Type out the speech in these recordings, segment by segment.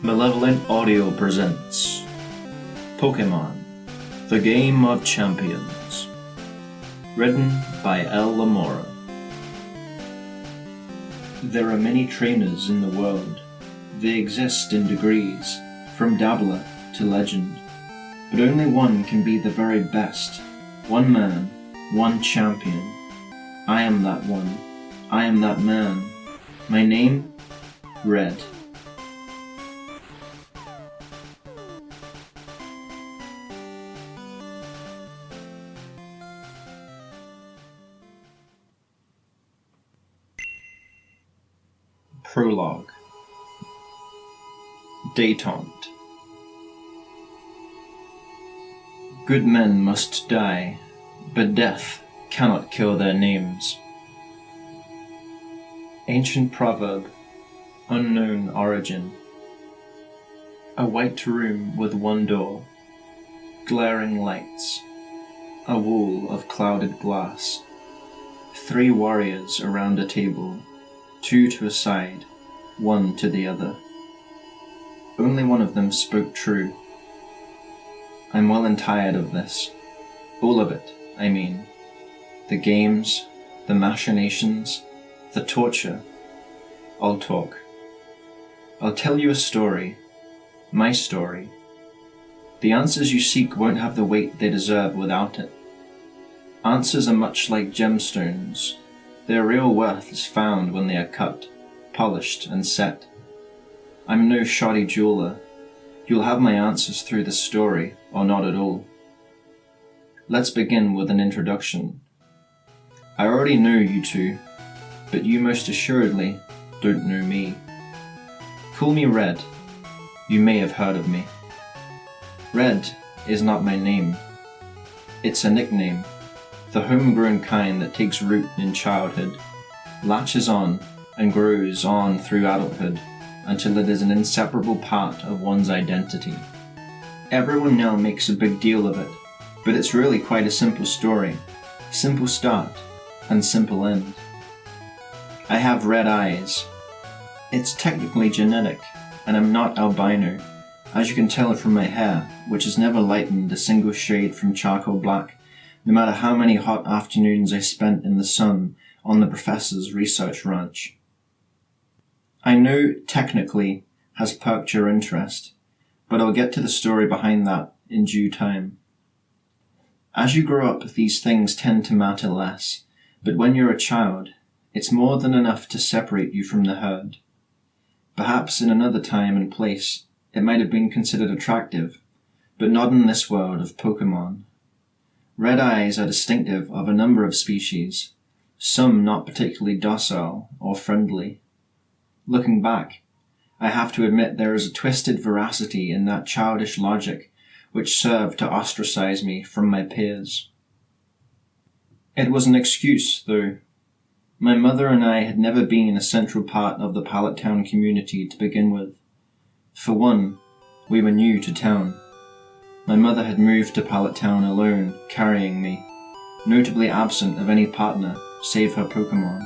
Malevolent Audio presents Pokémon, the Game of Champions. Written by Lamora. There are many trainers in the world. They exist in degrees, from dabbler to legend. But only one can be the very best. One man, one champion. I am that one. I am that man. My name? Red. Prologue. Détente. Good men must die, but death cannot kill their names. Ancient proverb, unknown origin. A white room with one door, glaring lights, a wall of clouded glass, 3 warriors around a table, 2 to a side, 1 to the other. Only one of them spoke true. I'm well and tired of this. All of it, I mean. The games, the machinations, the torture. I'll talk. I'll tell you a story. My story. The answers you seek won't have the weight they deserve without it. Answers are much like gemstones. Their real worth is found when they are cut, polished, and set. I'm no shoddy jeweler. You'll have my answers through the story, or not at all. Let's begin with an introduction. I already know you two, but you most assuredly don't know me. Call me Red. You may have heard of me. Red is not my name. It's a nickname. The homegrown kind that takes root in childhood, latches on and grows on through adulthood until it is an inseparable part of one's identity. Everyone now makes a big deal of it, but it's really quite a simple story, simple start and simple end. I have red eyes. It's technically genetic, and I'm not albino, as you can tell from my hair, which has never lightened a single shade from charcoal black, no matter how many hot afternoons I spent in the sun on the professor's research ranch. I know technically has perked your interest, but I'll get to the story behind that in due time. As you grow up, these things tend to matter less, but when you're a child, it's more than enough to separate you from the herd. Perhaps in another time and place, it might have been considered attractive, but not in this world of Pokémon. Red eyes are distinctive of a number of species, some not particularly docile or friendly. Looking back, I have to admit there is a twisted veracity in that childish logic which served to ostracize me from my peers. It was an excuse, though. My mother and I had never been a central part of the Pallet town community to begin with. For one, we were new to town. My mother had moved to Pallet town alone, carrying me, notably absent of any partner save her Pokémon.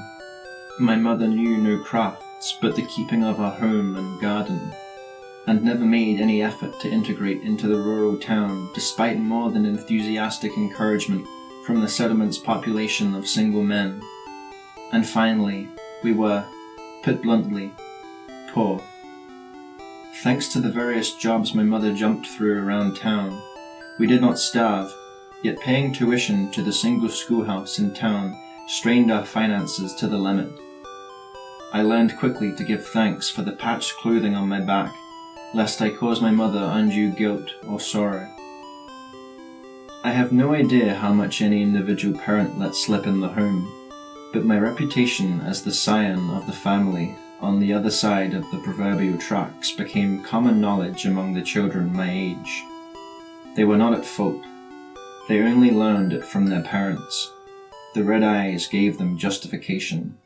My mother knew no crafts but the keeping of her home and garden, and never made any effort to integrate into the rural town despite more than enthusiastic encouragement from the settlement's population of single men. And finally, we were, put bluntly, poor. Thanks to the various jobs my mother jumped through around town, we did not starve, yet paying tuition to the single schoolhouse in town strained our finances to the limit. I learned quickly to give thanks for the patched clothing on my back, lest I cause my mother undue guilt or sorrow. I have no idea how much any individual parent lets slip in the home, but my reputation as the scion of the family on the other side of the proverbial tracks became common knowledge among the children my age. They were not at fault. They only learned it from their parents. The red eyes gave them justification.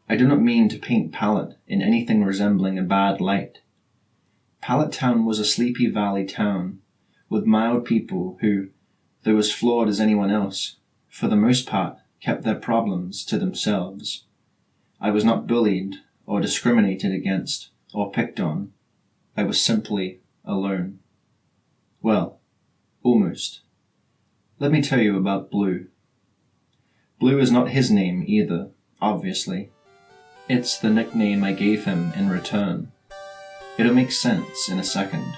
I do not mean to paint Pallet in anything resembling a bad light. Pallet town was a sleepy valley town, with mild people who, though as flawed as anyone else, for the most part kept their problems to themselves. I was not bullied or discriminated against or picked on. I was simply alone. Well, almost. Let me tell you about Blue. Blue is not his name either, obviously. It's the nickname I gave him in return. It'll make sense in a second.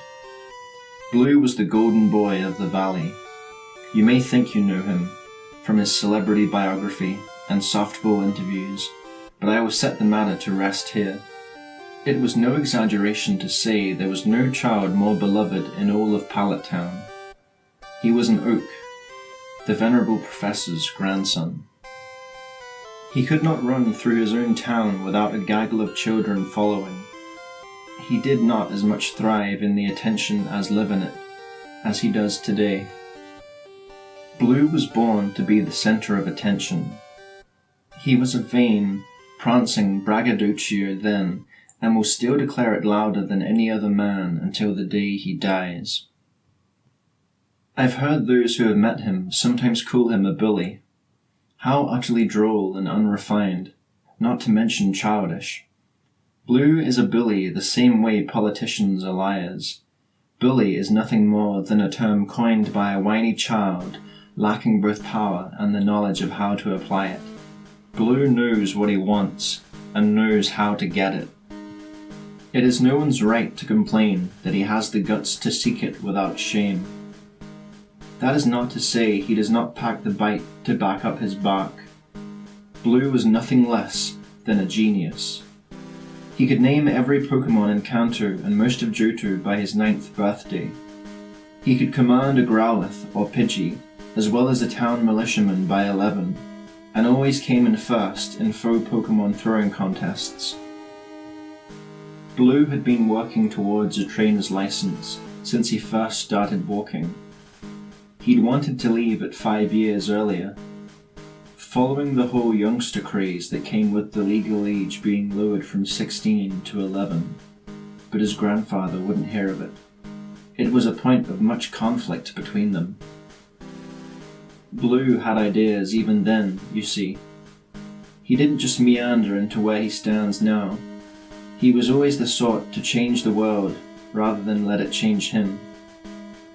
Blue was the golden boy of the valley. You may think you know him from his celebrity biography and softball interviews, but I will set the matter to rest here. It was no exaggeration to say there was no child more beloved in all of Pallet Town. He was an oak, the venerable professor's grandson. He could not run through his own town without a gaggle of children following. He did not as much thrive in the attention as live in it, as he does today. Blue was born to be the center of attention. He was a vain, prancing braggadocio then, and will still declare it louder than any other man until the day he dies. I've heard those who have met him sometimes call him a bully. How utterly droll and unrefined, not to mention childish. Blue is a bully the same way politicians are liars. Bully is nothing more than a term coined by a whiny child lacking both power and the knowledge of how to apply it. Blue knows what he wants and knows how to get it. It is no one's right to complain that he has the guts to seek it without shame. That is not to say he does not pack the bite to back up his bark. Blue was nothing less than a genius. He could name every Pokémon in Kanto and most of Johto by his 9th birthday. He could command a Growlithe or Pidgey, as well as a town militiaman by 11, and always came in first in faux Pokémon throwing contests. Blue had been working towards a trainer's license since he first started walking. He'd wanted to leave it 5 years earlier, following the whole youngster craze that came with the legal age being lowered from 16 to 11, but his grandfather wouldn't hear of it. It was a point of much conflict between them. Blue had ideas even then, you see. He didn't just meander into where he stands now. He was always the sort to change the world rather than let it change him.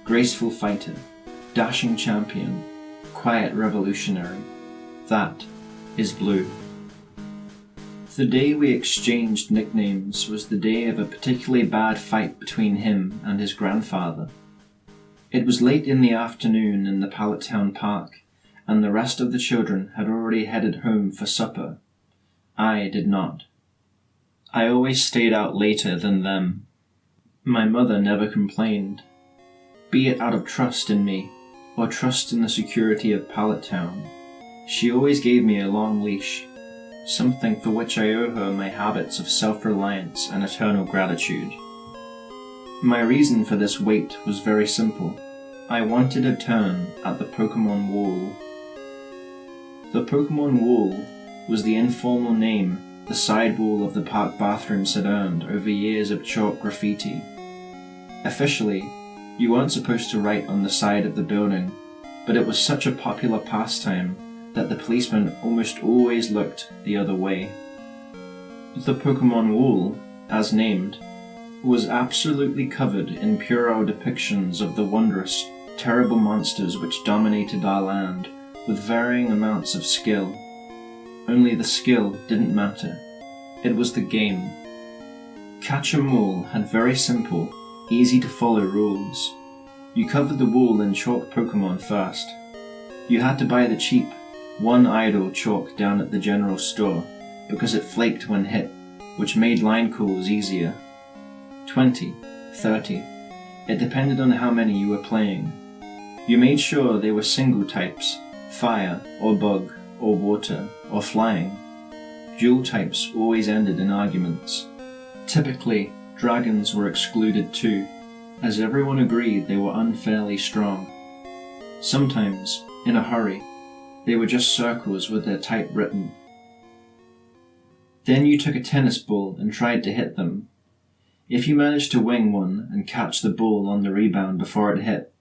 Graceful fighter, dashing champion, quiet revolutionary. That is Blue. The day we exchanged nicknames was the day of a particularly bad fight between him and his grandfather. It was late in the afternoon in the Pallet Town Park, and the rest of the children had already headed home for supper. I did not. I always stayed out later than them. My mother never complained, be it out of trust in me or trust in the security of Pallet Town. She always gave me a long leash, something for which I owe her my habits of self-reliance and eternal gratitude. My reason for this wait was very simple. I wanted a turn at the Pokémon Wall. The Pokémon Wall was the informal name the sidewall of the park bathrooms had earned over years of chalk graffiti. Officially, you weren't supposed to write on the side of the building, but it was such a popular pastime that the policeman almost always looked the other way. The Pokémon Wall, as named, was absolutely covered in puerile depictions of the wondrous, terrible monsters which dominated our land with varying amounts of skill. Only the skill didn't matter. It was the game. Catch 'em All had very simple, easy-to-follow rules. You covered the wall in chalk Pokémon first. You had to buy the cheap, one-idol chalk down at the general store, because it flaked when hit, which made line calls easier. 20, 30. It depended on how many you were playing. You made sure they were single types, fire, or bug, or water, or flying. Dual types always ended in arguments. Typically, dragons were excluded too, as everyone agreed they were unfairly strong. Sometimes, in a hurry, they were just circles with their type written. Then you took a tennis ball and tried to hit them. If you managed to wing one and catch the ball on the rebound before it hit,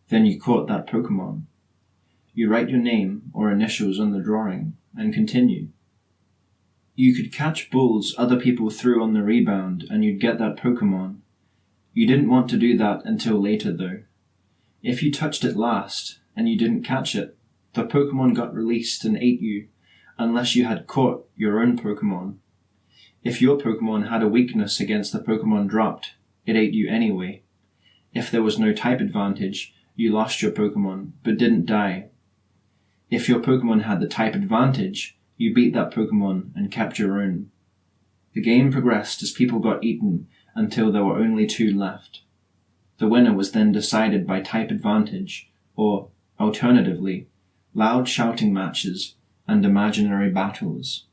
then you caught that Pokémon. You write your name or initials on the drawing and continue. You could catch balls other people threw on the rebound and you'd get that Pokémon. You didn't want to do that until later though. If you touched it last and you didn't catch it, the Pokémon got released and ate you, unless you had caught your own Pokémon. If your Pokémon had a weakness against the Pokémon dropped, it ate you anyway. If there was no type advantage, you lost your Pokémon, but didn't die. If your Pokémon had the type advantage, you beat that Pokémon and kept your own. The game progressed as people got eaten until there were only 2 left. The winner was then decided by type advantage, or, alternatively, loud shouting matches and imaginary battles.